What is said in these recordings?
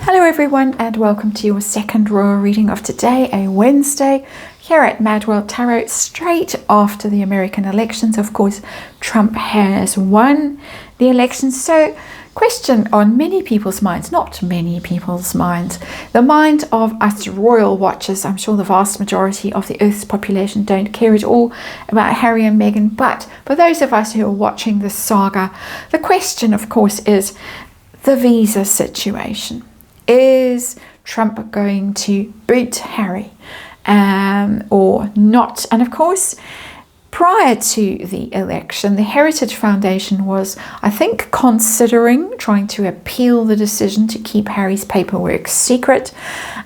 Hello everyone, and welcome to your second royal reading of today, a Wednesday, here at MadWorldTarot, straight after the American elections. Of course, Trump has won the elections. So, question on many people's minds, not many people's minds, the mind of us royal watchers. I'm sure the vast majority of the Earth's population don't care at all about Harry and Meghan, but for those of us who are watching this saga, the question, of course, is the visa situation. Is Trump going to boot Harry or not? And of course, prior to the election, the Heritage Foundation was, I think, considering trying to appeal the decision to keep Harry's paperwork secret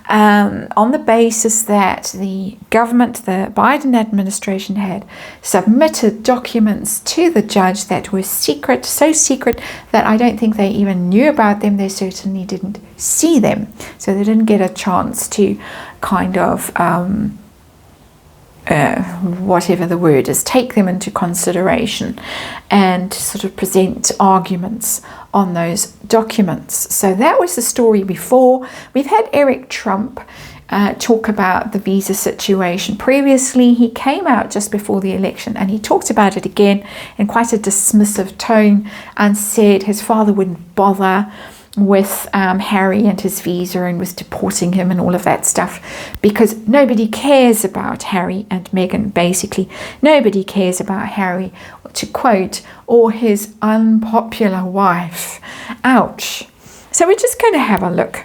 on the basis that the government, the Biden administration, had submitted documents to the judge that were secret, so secret that I don't think they even knew about them. They certainly didn't see them. So they didn't get a chance to kind of whatever the word is, take them into consideration and sort of present arguments on those documents. So that was the story before. We've had Eric Trump talk about the visa situation. Previously, he came out just before the election and he talked about it again in quite a dismissive tone and said his father wouldn't bother with Harry and his visa and was deporting him and all of that stuff because nobody cares about Harry and Meghan. Basically, nobody cares about Harry, to quote, or his unpopular wife. Ouch. So we're just going to have a look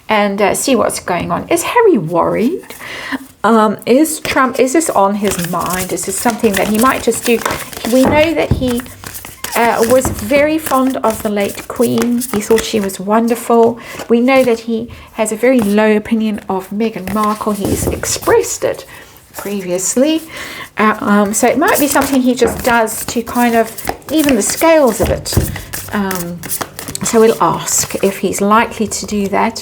and see what's going on. Is Harry worried? Is this on his mind? Is this something that he might just do? We know that he was very fond of the late Queen. He thought she was wonderful. We know that he has a very low opinion of Meghan Markle. He's expressed it previously. So it might be something he just does to kind of even the scales a bit. So we'll ask if he's likely to do that.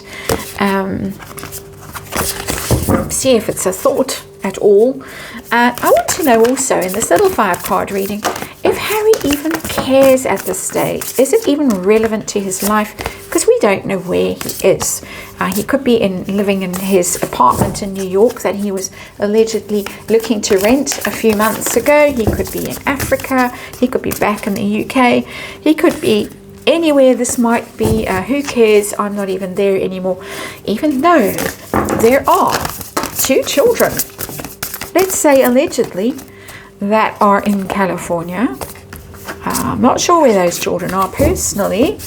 See if it's a thought at all. I want to know also in this little 5-card reading if Harry even cares at this stage. Is it even relevant to his life? Because we don't know where he is. He could be living in his apartment in New York that he was allegedly looking to rent a few months ago. He could be in Africa. He could be back in the UK. He could be anywhere this might be. Who cares? I'm not even there anymore. Even though there are 2 children, let's say allegedly, that are in California. I'm not sure where those children are personally,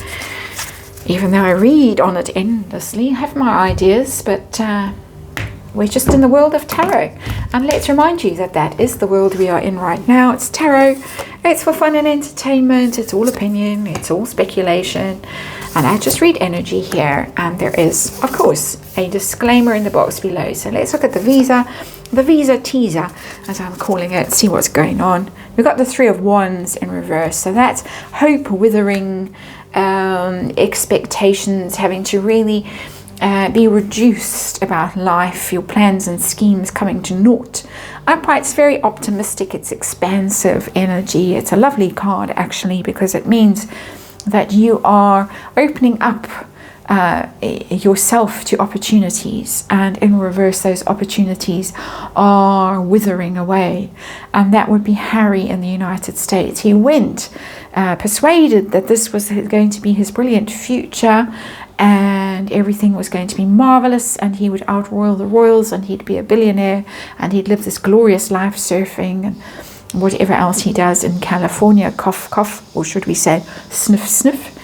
even though I read on it endlessly. I have my ideas, but we're just in the world of tarot. And let's remind you that that is the world we are in right now. It's tarot. It's for fun and entertainment. It's all opinion. It's all speculation. And I just read energy here. And there is, of course, a disclaimer in the box below. So let's look at the visa teaser, as I'm calling it, see what's going on. We've got the 3 of Wands in reverse. So that's hope withering, expectations having to really be reduced about life, your plans and schemes coming to naught. Upright's very optimistic. It's expansive energy. It's a lovely card, actually, because it means that you are opening up yourself to opportunities, and in reverse those opportunities are withering away, and that would be Harry in the United States. He went persuaded that this was going to be his brilliant future and everything was going to be marvelous and he would outroyal the royals and he'd be a billionaire and he'd live this glorious life surfing and whatever else he does in California, cough cough, or should we say sniff sniff.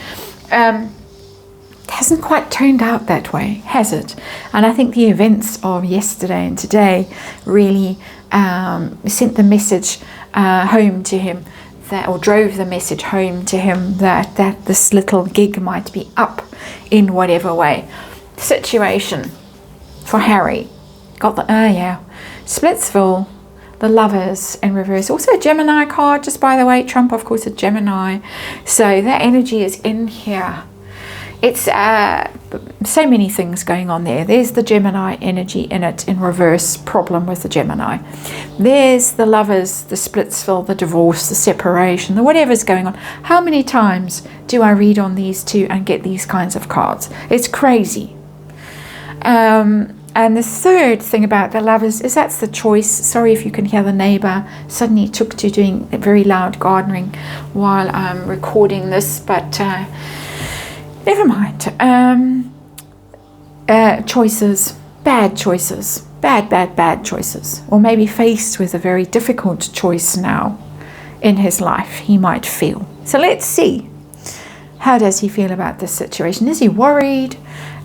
Hasn't quite turned out that way, has it? And I think the events of yesterday and today really sent the message home to him, that, or drove the message home to him that this little gig might be up in whatever way. Situation for Harry. Got the, Splitsville, the Lovers in reverse. Also a Gemini card, just by the way. Trump, of course, a Gemini. So that energy is in here. It's so many things going on there. There's the Gemini energy in it in reverse, problem with the Gemini. There's the Lovers, the Splitsville, the divorce, the separation, the whatever's going on. How many times do I read on these two and get these kinds of cards? It's crazy. And the third thing about the Lovers is that's the choice. Sorry if you can hear the neighbor suddenly took to doing very loud gardening while I'm recording this, but never mind. Choices, bad choices, bad choices, or maybe faced with a very difficult choice now in his life, he might feel. So let's see. How does he feel about this situation? Is he worried?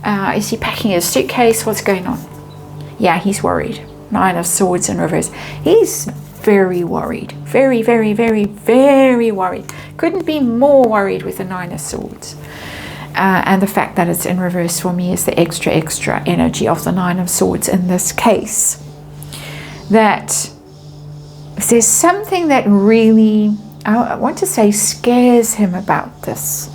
Is he packing his suitcase? What's going on? Yeah, he's worried. Nine of Swords in reverse. He's very worried. Very, very, very, very worried. Couldn't be more worried with the Nine of Swords. And the fact that it's in reverse for me is the extra energy of the Nine of Swords in this case. That if there's something that really, I want to say, scares him about this.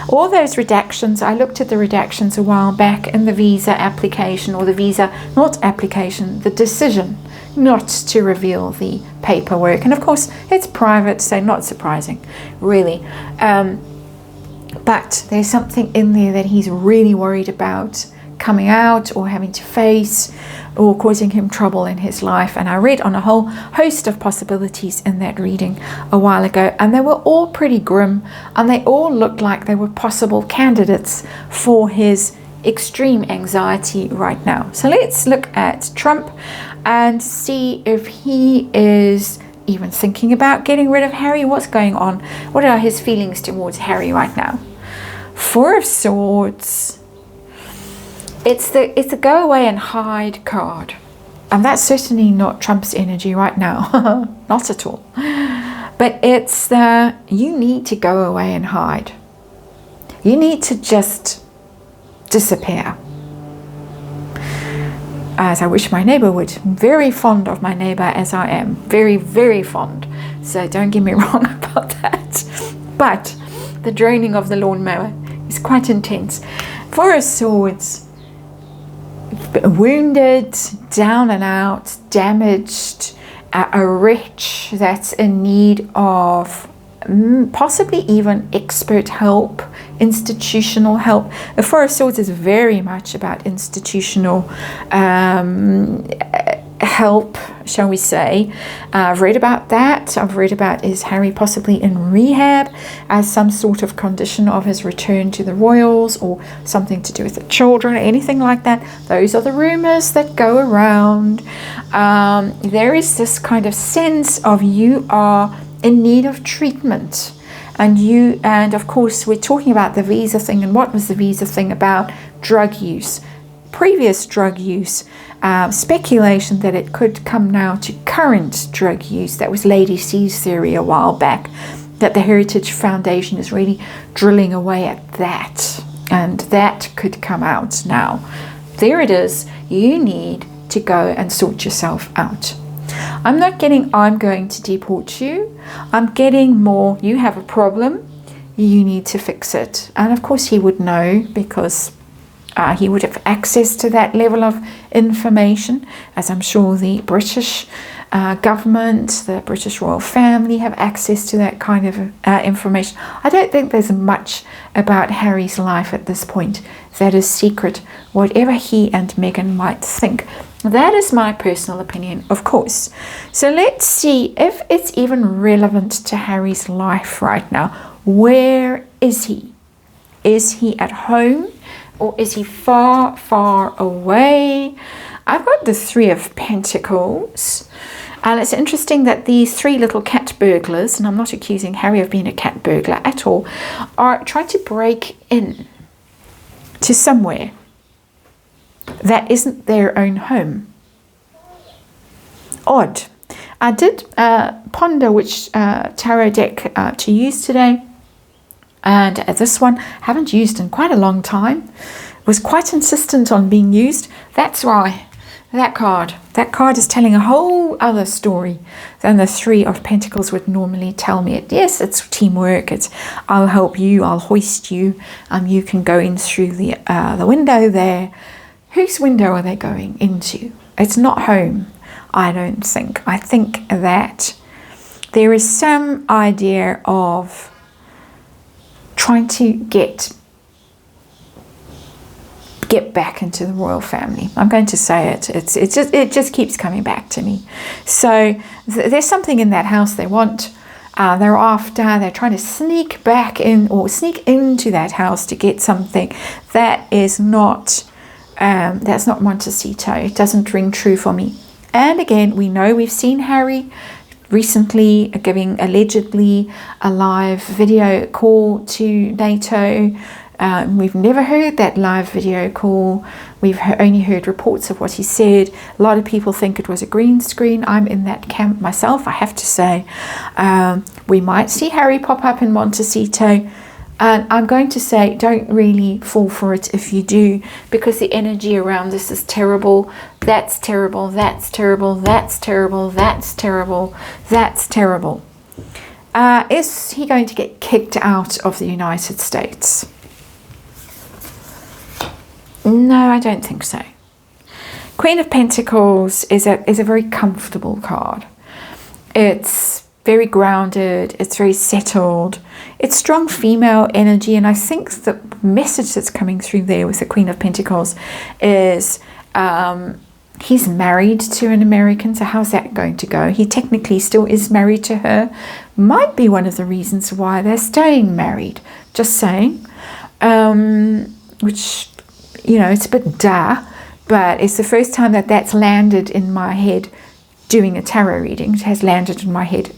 All those redactions, I looked at the redactions a while back in the visa application, or the visa, not application, the decision not to reveal the paperwork. And of course, it's private, so not surprising, really. But there's something in there that he's really worried about coming out or having to face or causing him trouble in his life. And I read on a whole host of possibilities in that reading a while ago, and they were all pretty grim, and they all looked like they were possible candidates for his extreme anxiety right now. So let's look at Trump and see if he is even thinking about getting rid of Harry. What's going on? What are his feelings towards Harry right now? Four of Swords. It's the go away and hide card. And that's certainly not Trump's energy right now. Not at all. But it's the, you need to go away and hide. You need to just disappear. As I wish my neighbor would. I'm very fond of my neighbor as I am. Very, very fond. So don't get me wrong about that. But the droning of the lawnmower is quite intense. Four of Swords. Wounded, down and out, damaged, a wretch that's in need of possibly even expert help, institutional help. The Four of Swords is very much about institutional help, shall we say. I've read about that. I've read about, is Harry possibly in rehab as some sort of condition of his return to the royals, or something to do with the children, or anything like that. Those are the rumors that go around. There is this kind of sense of you are in need of treatment, and of course we're talking about the visa thing. And what was the visa thing about? Drug use, previous drug use, speculation that it could come now to current drug use. That was Lady C's theory a while back, that the Heritage Foundation is really drilling away at that, and that could come out now. There it is. You need to go and sort yourself out. I'm not getting, I'm going to deport you. I'm getting more, you have a problem, you need to fix it. And of course he would know, because he would have access to that level of information, as I'm sure the British government, the British royal family have access to that kind of information. I don't think there's much about Harry's life at this point that is secret, whatever he and Meghan might think. That is my personal opinion, of course. So let's see if it's even relevant to Harry's life right now. Where is he? Is he at home, or is he far, far away? I've got the Three of Pentacles. And it's interesting that these three little cat burglars, and I'm not accusing Harry of being a cat burglar at all, are trying to break in to somewhere that isn't their own home. Odd. I did ponder which tarot deck to use today, and this one I haven't used in quite a long time. It was quite insistent on being used. That's why that card is telling a whole other story than the Three of Pentacles would normally tell me. Yes, it's teamwork. It's I'll help you, I'll hoist you, you can go in through the window there. Whose window are they going into? It's not home, I don't think. I think that there is some idea of trying to get get back into the royal family. I'm going to say it. It just keeps coming back to me. So there's something in that house they want. They're after. They're trying to sneak back in or sneak into that house to get something that is not. That's not Montecito. It doesn't ring true for me. And again, we've seen Harry recently giving allegedly a live video call to NATO. We've never heard that live video call. We've only heard reports of what he said. A lot of people think it was a green screen. I'm in that camp myself, I have to say. We might see Harry pop up in Montecito. And I'm going to say, don't really fall for it if you do, because the energy around this is terrible. That's terrible. That's terrible. That's terrible. That's terrible. That's terrible. Is he going to get kicked out of the United States? No, I don't think so. Queen of Pentacles is a very comfortable card. It's very grounded, it's very settled, it's strong female energy, and I think the message that's coming through there with the Queen of Pentacles is he's married to an American, so how's that going to go? He technically still is married to her. Might be one of the reasons why they're staying married, just saying, which, you know, it's a bit but it's the first time that that's landed in my head doing a tarot reading. It has landed in my head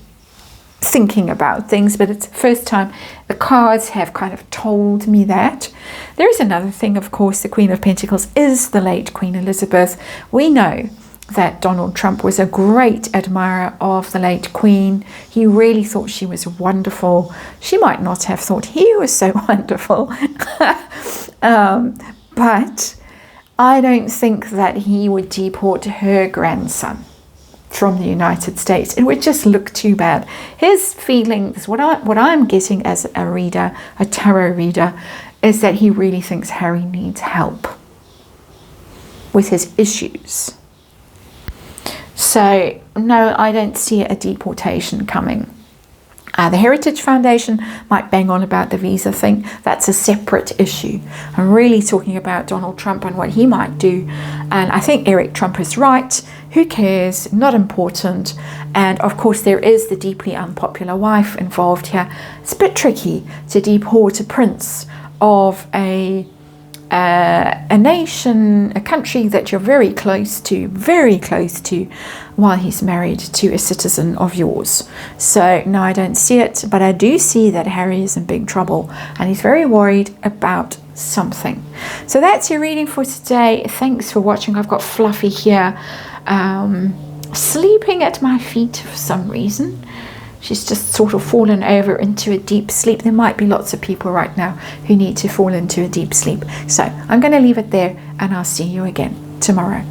thinking about things, but it's the first time the cards have kind of told me that. There is another thing, of course. The Queen of Pentacles is the late Queen Elizabeth. We know that Donald Trump was a great admirer of the late Queen. He really thought she was wonderful. She might not have thought he was so wonderful, but I don't think that he would deport her grandson from the United States. It would just look too bad. His feelings, what I'm getting as a reader, a tarot reader, is that he really thinks Harry needs help with his issues. So no, I don't see a deportation coming. The Heritage Foundation might bang on about the visa thing. That's a separate issue. I'm really talking about Donald Trump and what he might do. And I think Eric Trump is right. Who cares? Not important. And of course, there is the deeply unpopular wife involved here. It's a bit tricky to deport a prince of a nation, a country that you're very close to, while he's married to a citizen of yours. So no, I don't see it, but I do see that Harry is in big trouble and he's very worried about something. So that's your reading for today. Thanks for watching. I've got Fluffy here sleeping at my feet for some reason. She's just sort of fallen over into a deep sleep. There might be lots of people right now who need to fall into a deep sleep. So I'm going to leave it there and I'll see you again tomorrow.